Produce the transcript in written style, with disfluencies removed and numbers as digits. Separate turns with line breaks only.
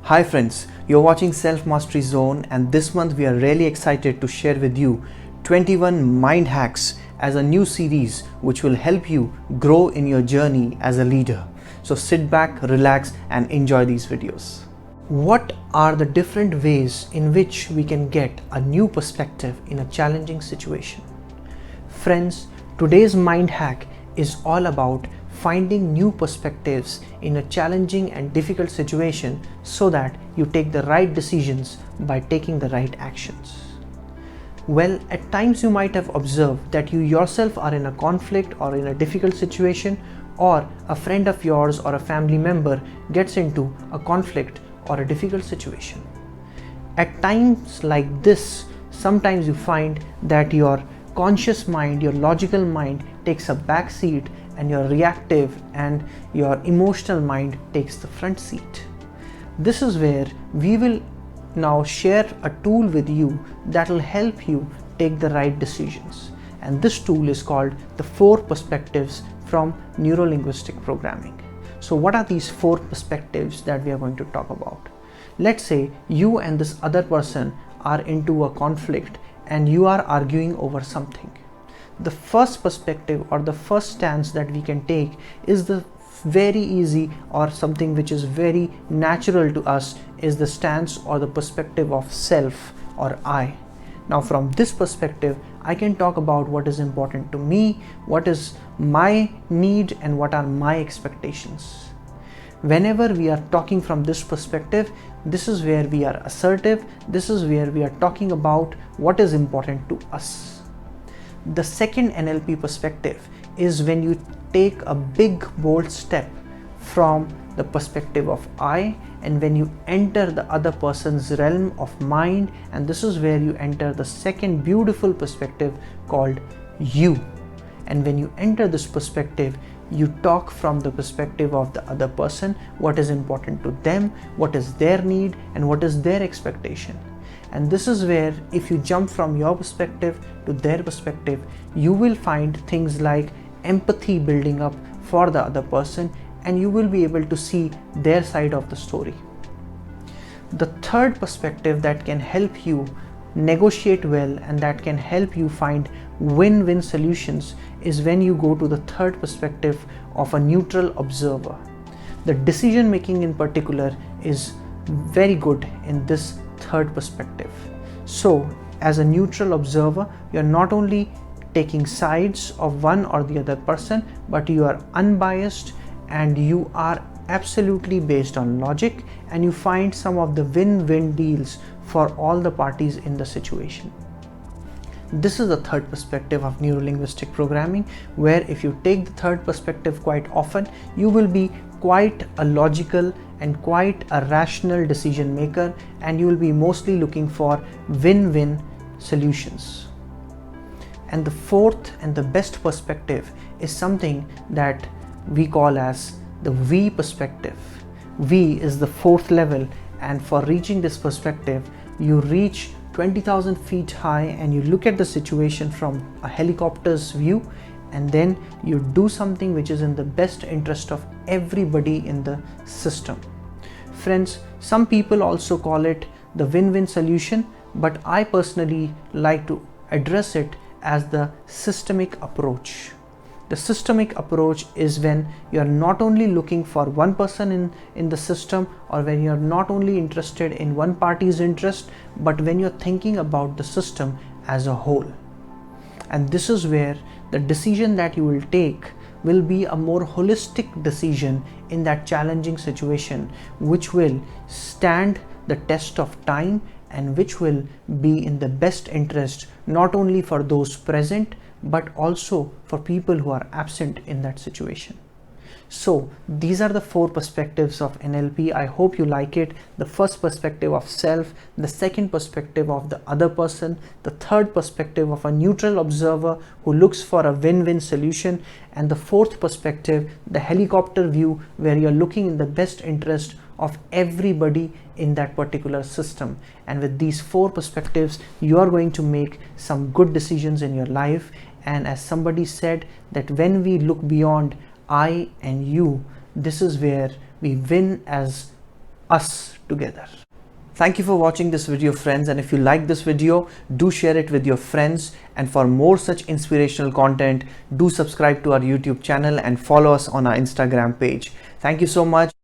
Hi friends, you're watching Self Mastery Zone, and this month we are really excited to share with you 21 mind hacks as a new series which will help you grow in your journey as a leader. So sit back, relax and enjoy these videos. What are the different ways in which we can get a new perspective in a challenging situation? Friends, today's mind hack is all about finding new perspectives in a challenging and difficult situation so that you take the right decisions by taking the right actions. Well, at times you might have observed that you yourself are in a conflict or in a difficult situation, or a friend of yours or a family member gets into a conflict or a difficult situation. At times like this, sometimes you find that your conscious mind, your logical mind takes a back seat and your reactive and your emotional mind takes the front seat. This is where we will now share a tool with you that will help you take the right decisions. And this tool is called the 4 perspectives from Neuro-Linguistic Programming. So what are these 4 perspectives that we are going to talk about? Let's say you and this other person are into a conflict and you are arguing over something. The first perspective or the first stance that we can take is the very easy or something which is very natural to us, is the stance or the perspective of self or I. Now from this perspective, I can talk about what is important to me, what is my need and what are my expectations. Whenever we are talking from this perspective, this is where we are assertive, this is where we are talking about what is important to us. The second NLP perspective is when you take a big bold step from the perspective of I, and when you enter the other person's realm of mind, and this is where you enter the second beautiful perspective called you. And when you enter this perspective, you talk from the perspective of the other person, what is important to them, what is their need and what is their expectation. And this is where, if you jump from your perspective to their perspective, you will find things like empathy building up for the other person, and you will be able to see their side of the story. The third perspective that can help you negotiate well and that can help you find win-win solutions is when you go to the third perspective of a neutral observer. The decision making in particular is very good in this third perspective. So as a neutral observer, you're not only taking sides of one or the other person, but you are unbiased and you are absolutely based on logic, and you find some of the win-win deals for all the parties in the situation. This is the third perspective of Neuro-Linguistic Programming, where if you take the third perspective quite often, you will be quite a logical and quite a rational decision maker, and you will be mostly looking for win-win solutions. And the fourth and the best perspective is something that we call as the V perspective. V is the 4th level, and for reaching this perspective, you reach 20,000 feet high and you look at the situation from a helicopter's view, and then you do something which is in the best interest of everybody in the system. Friends, some people also call it the win-win solution, but I personally like to address it as the systemic approach. The systemic approach is when you are not only looking for one person in the system, or when you are not only interested in one party's interest, but when you're thinking about the system as a whole. And this is where the decision that you will take will be a more holistic decision in that challenging situation, which will stand the test of time and which will be in the best interest not only for those present but also for people who are absent in that situation. So these are the 4 perspectives of NLP. I hope you like it. The first perspective of self, the second perspective of the other person, the third perspective of a neutral observer who looks for a win-win solution, and the fourth perspective, the helicopter view, where you're looking in the best interest of everybody in that particular system. And with these 4 perspectives, you are going to make some good decisions in your life. And as somebody said, that when we look beyond I and you, this is where we win as us together. Thank you for watching this video, friends, and if you like this video, do share it with your friends, and for more such inspirational content, do subscribe to our YouTube channel and follow us on our Instagram page. Thank you so much.